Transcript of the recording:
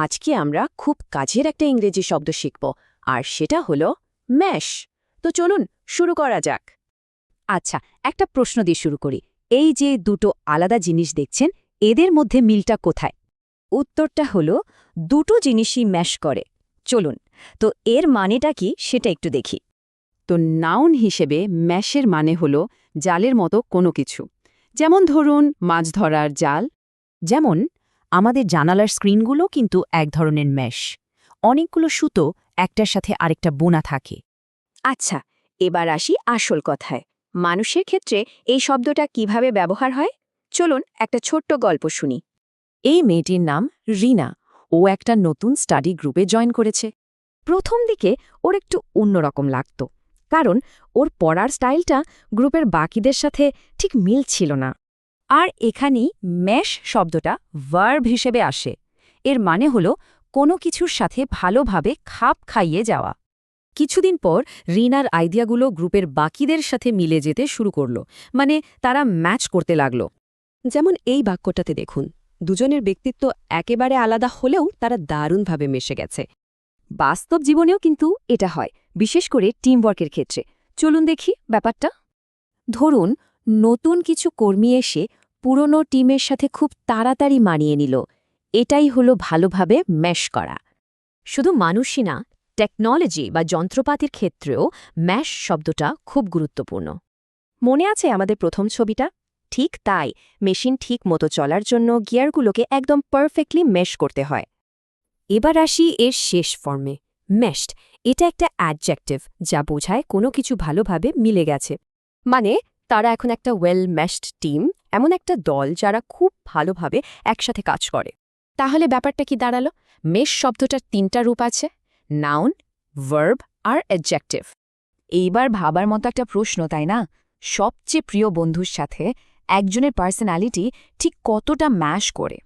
আজকে আমরা খুব কাজের একটা ইংরেজি শব্দ শিখব আর সেটা হলো ম্যাশ। তো চলুন শুরু করা যাক। আচ্ছা, একটা প্রশ্ন দিয়ে শুরু করি। এই যে দুটো আলাদা জিনিস দেখছেন, এদের মধ্যে মিলটা কোথায়? উত্তরটা হলো দুটো জিনিসই ম্যাশ করে। চলুন, তো এর মানেটা কি সেটা একটু দেখি। তো নাউন হিসেবে ম্যাশের মানে হলো জালের মতো কোনো কিছু, যেমন ধরুন মাছ ধরার জাল। যেমন আমাদের জানালার স্ক্রিনগুলো কিন্তু এক ধরনের ম্যাশ। অনেকগুলো সুতো একটার সাথে আরেকটা বোনা থাকে। আচ্ছা, এবার আসি আসল কথায়। মানুষের ক্ষেত্রে এই শব্দটা কিভাবে ব্যবহার হয় চলুন একটা ছোট্ট গল্প শুনি। এই মেয়েটির নাম রিনা। ও একটা নতুন স্টাডি গ্রুপে জয়েন করেছে। প্রথম দিকে ওর একটু অন্যরকম লাগত, কারণ ওর পড়ার স্টাইলটা গ্রুপের বাকিদের সাথে ঠিক মিল ছিল না। আর এখানেই ম্যাশ শব্দটা ভার্ব হিসেবে আসে। এর মানে হলো কোনো কিছুর সাথে ভালোভাবে খাপ খাইয়ে যাওয়া। কিছুদিন পর রিনার আইডিয়াগুলো গ্রুপের বাকিদের সাথে মিলে যেতে শুরু করল, মানে তারা ম্যাচ করতে লাগল। যেমন এই বাক্যটাতে দেখুন, দুজনের ব্যক্তিত্ব একেবারে আলাদা হলেও তারা দারুণভাবে মিশে গেছে। বাস্তব জীবনেও কিন্তু এটা হয়, বিশেষ করে টিমওয়ার্কের ক্ষেত্রে। চলুন দেখি ব্যাপারটা। ধরুন নতুন কিছু কর্মী এসে পুরনো টিমের সাথে খুব তাড়াতাড়ি মানিয়ে নিল। এটাই হলো ভালোভাবে ম্যাশ করা। শুধু মানুষই না, টেকনোলজি বা যন্ত্রপাতির ক্ষেত্রেও ম্যাশ শব্দটা খুব গুরুত্বপূর্ণ। মনে আছে আমাদের প্রথম ছবিটা? ঠিক তাই, মেশিন ঠিক মতো চলার জন্য গিয়ারগুলোকে একদম পারফেক্টলি মেশ করতে হয়। এবার আসি এর শেষ ফর্মে, মেশড। এটা একটা অ্যাডজেক্টিভ যা বোঝায় কোনো কিছু ভালোভাবে মিলে গেছে। মানে তারা এখন একটা ওয়েল মেশড টিম, এমন একটা দল যারা খুব ভালোভাবে একসাথে কাজ করে। তাহলে ব্যাপারটা কি দাঁড়ালো? মেশ শব্দটার তিনটা রূপ আছে, নাউন, ভার্ব আর অ্যাডজেক্টিভ। এইবার ভাবার মতো একটা প্রশ্ন, তাই না? সবচেয়ে প্রিয় বন্ধুর সাথে একজনের পার্সোনালিটি ঠিক কতটা ম্যাশ করে?